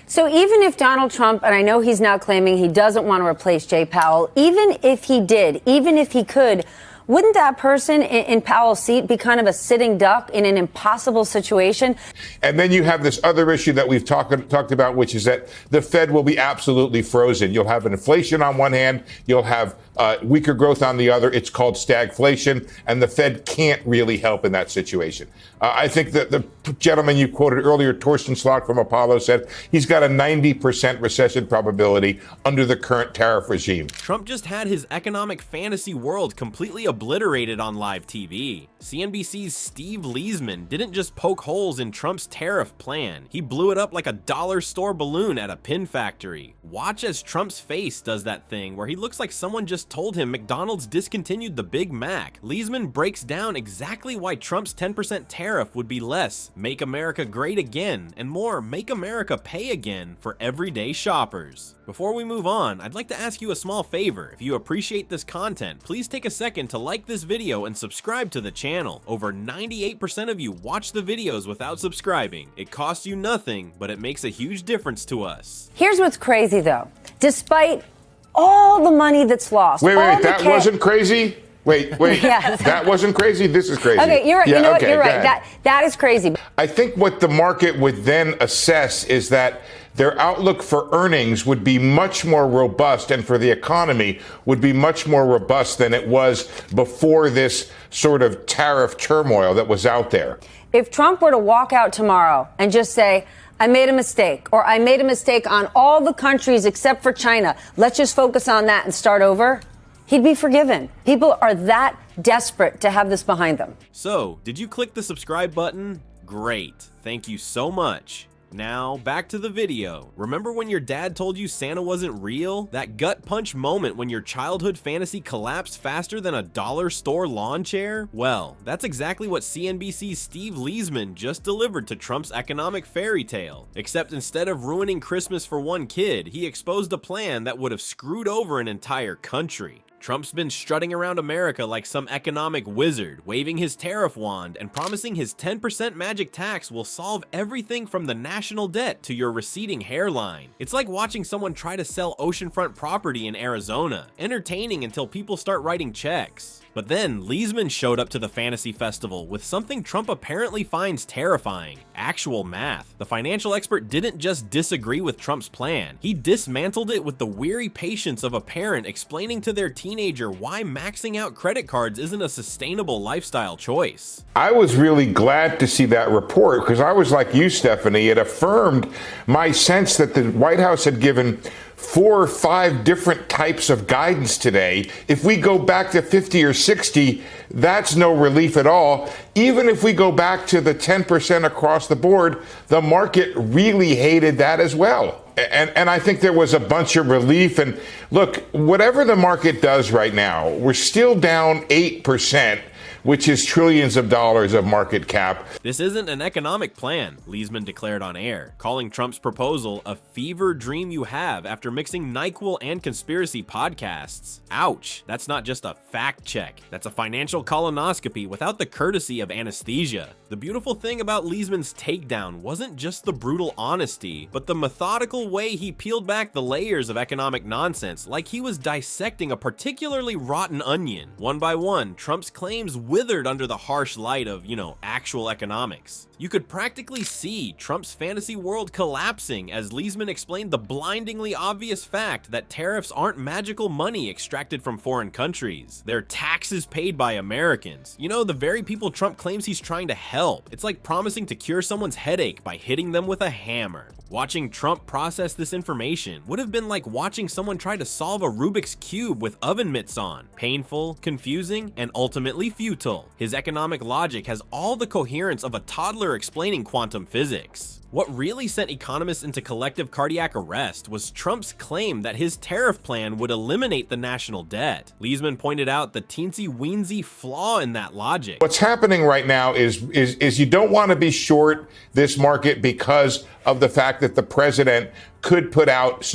So even if Donald Trump, and I know he's now claiming he doesn't want to replace Jay Powell, even if he did, even if he could, wouldn't that person in Powell's seat be kind of a sitting duck in an impossible situation? And then you have this other issue that we've talked about, which is that the Fed will be absolutely frozen. You'll have inflation on one hand, you'll have weaker growth on the other. It's called stagflation, and the Fed can't really help in that situation. I think that the gentleman you quoted earlier, Torsten Slok from Apollo, said he's got a 90% recession probability under the current tariff regime. Trump just had his economic fantasy world completely obliterated on live TV. CNBC's Steve Liesman didn't just poke holes in Trump's tariff plan. He blew it up like a dollar store balloon at a pin factory. Watch as Trump's face does that thing where he looks like someone just told him McDonald's discontinued the Big Mac. Liesman breaks down exactly why Trump's 10% tariff would be less Make America Great Again and more Make America Pay Again for everyday shoppers. Before we move on, I'd like to ask you a small favor. If you appreciate this content, please take a second to like this video and subscribe to the channel. Over 98% of you watch the videos without subscribing. It costs you nothing, but it makes a huge difference to us. Here's what's crazy though. Despite all the money that's lost. Wait, that wasn't crazy? Wait. Yes. That wasn't crazy? This is crazy. Okay, you're right. Yeah, you know okay, what? You're right. That is crazy. I think what the market would then assess is that their outlook for earnings would be much more robust, and for the economy would be much more robust than it was before this sort of tariff turmoil that was out there. If Trump were to walk out tomorrow and just say, I made a mistake, or I made a mistake on all the countries except for China, let's just focus on that and start over, he'd be forgiven. People are that desperate to have this behind them. So, did you click the subscribe button? Great. Thank you so much. Now, back to the video. Remember when your dad told you Santa wasn't real? That gut punch moment when your childhood fantasy collapsed faster than a dollar store lawn chair? Well, that's exactly what CNBC's Steve Liesman just delivered to Trump's economic fairy tale. Except instead of ruining Christmas for one kid, he exposed a plan that would have screwed over an entire country. Trump's been strutting around America like some economic wizard, waving his tariff wand and promising his 10% magic tax will solve everything from the national debt to your receding hairline. It's like watching someone try to sell oceanfront property in Arizona, entertaining until people start writing checks. But then Liesman showed up to the fantasy festival with something Trump apparently finds terrifying: actual math. The financial expert didn't just disagree with Trump's plan, he dismantled it with the weary patience of a parent explaining to their teenager why maxing out credit cards isn't a sustainable lifestyle choice. I was really glad to see that report because I was like you, Stephanie. It affirmed my sense that the White House had given 4 or 5 different types of guidance today. If we go back to 50 or 60, that's no relief at all. Even if we go back to the 10% across the board, the market really hated that as well. And I think there was a bunch of relief. And look, whatever the market does right now, we're still down 8%. Which is trillions of dollars of market cap. This isn't an economic plan, Liesman declared on air, calling Trump's proposal a fever dream you have after mixing NyQuil and conspiracy podcasts. Ouch, that's not just a fact check, that's a financial colonoscopy without the courtesy of anesthesia. The beautiful thing about Liesman's takedown wasn't just the brutal honesty, but the methodical way he peeled back the layers of economic nonsense like he was dissecting a particularly rotten onion. One by one, Trump's claims withered under the harsh light of, actual economics. You could practically see Trump's fantasy world collapsing as Liesman explained the blindingly obvious fact that tariffs aren't magical money extracted from foreign countries. They're taxes paid by Americans. The very people Trump claims he's trying to help. It's like promising to cure someone's headache by hitting them with a hammer. Watching Trump process this information would have been like watching someone try to solve a Rubik's Cube with oven mitts on. Painful, confusing, and ultimately futile. His economic logic has all the coherence of a toddler explaining quantum physics. What really sent economists into collective cardiac arrest was Trump's claim that his tariff plan would eliminate the national debt. Liesman pointed out the teensy-weensy flaw in that logic. What's happening right now is you don't want to be short this market because of the fact that the president could put out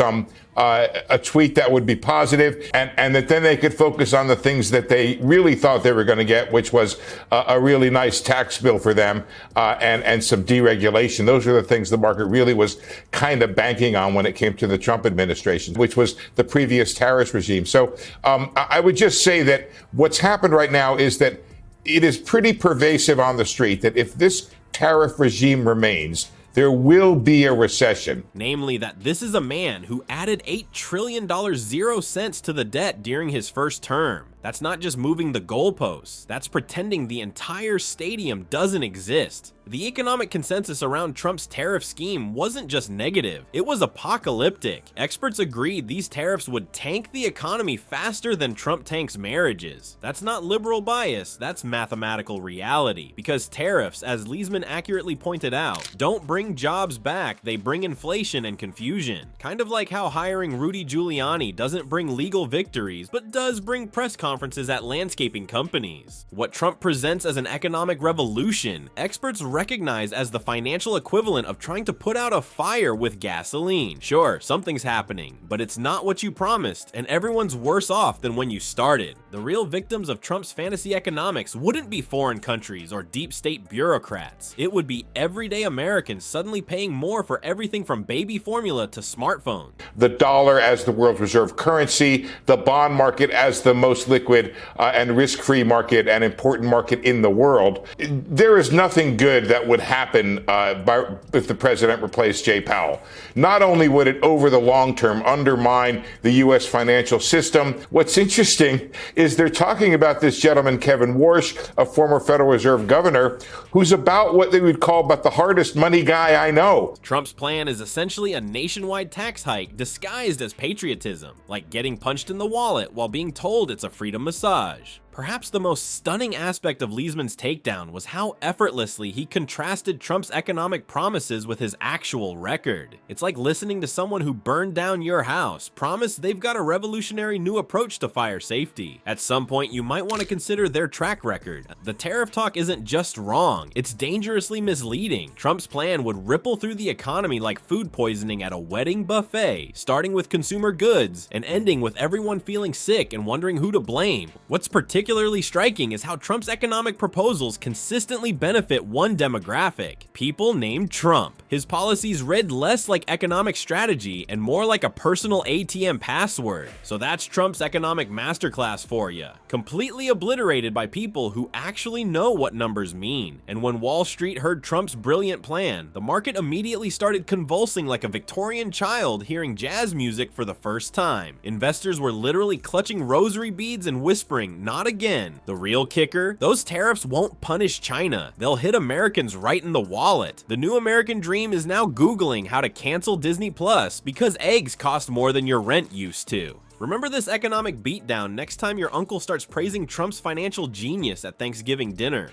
a tweet that would be positive, and that then they could focus on the things that they really thought they were going to get, which was a really nice tax bill for them and some deregulation. Those are the things the market really was kind of banking on when it came to the Trump administration, which was the previous tariff regime. So I would just say that what's happened right now is that it is pretty pervasive on the street that if this tariff regime remains, there will be a recession. Namely that this is a man who added $8 trillion 0 cents to the debt during his first term. That's not just moving the goalposts, that's pretending the entire stadium doesn't exist. The economic consensus around Trump's tariff scheme wasn't just negative, it was apocalyptic. Experts agreed these tariffs would tank the economy faster than Trump tanks marriages. That's not liberal bias, that's mathematical reality. Because tariffs, as Liesman accurately pointed out, don't bring jobs back, they bring inflation and confusion. Kind of like how hiring Rudy Giuliani doesn't bring legal victories, but does bring press conferences at landscaping companies. What Trump presents as an economic revolution, experts recognize as the financial equivalent of trying to put out a fire with gasoline. Sure, something's happening, but it's not what you promised, and everyone's worse off than when you started. The real victims of Trump's fantasy economics wouldn't be foreign countries or deep state bureaucrats. It would be everyday Americans suddenly paying more for everything from baby formula to smartphones. The dollar as the world's reserve currency, the bond market as the most liquid and risk-free market and important market in the world. There is nothing good that would happen if the president replaced Jay Powell. Not only would it, over the long term, undermine the U.S. financial system, what's interesting is they're talking about this gentleman, Kevin Warsh, a former Federal Reserve governor, who's about what they would call about the hardest money guy I know. Trump's plan is essentially a nationwide tax hike disguised as patriotism, like getting punched in the wallet while being told it's a freedom massage. Perhaps the most stunning aspect of Liesman's takedown was how effortlessly he contrasted Trump's economic promises with his actual record. It's like listening to someone who burned down your house promise they've got a revolutionary new approach to fire safety. At some point, you might want to consider their track record. The tariff talk isn't just wrong, it's dangerously misleading. Trump's plan would ripple through the economy like food poisoning at a wedding buffet, starting with consumer goods and ending with everyone feeling sick and wondering who to blame. What's particularly striking is how Trump's economic proposals consistently benefit one demographic: people named Trump. His policies read less like economic strategy and more like a personal ATM password. So that's Trump's economic masterclass for you, completely obliterated by people who actually know what numbers mean. And when Wall Street heard Trump's brilliant plan, the market immediately started convulsing like a Victorian child hearing jazz music for the first time. Investors were literally clutching rosary beads and whispering, "Not again." The real kicker? Those tariffs won't punish China. They'll hit Americans right in the wallet. The new American dream is now Googling how to cancel Disney Plus because eggs cost more than your rent used to. Remember this economic beatdown next time your uncle starts praising Trump's financial genius at Thanksgiving dinner.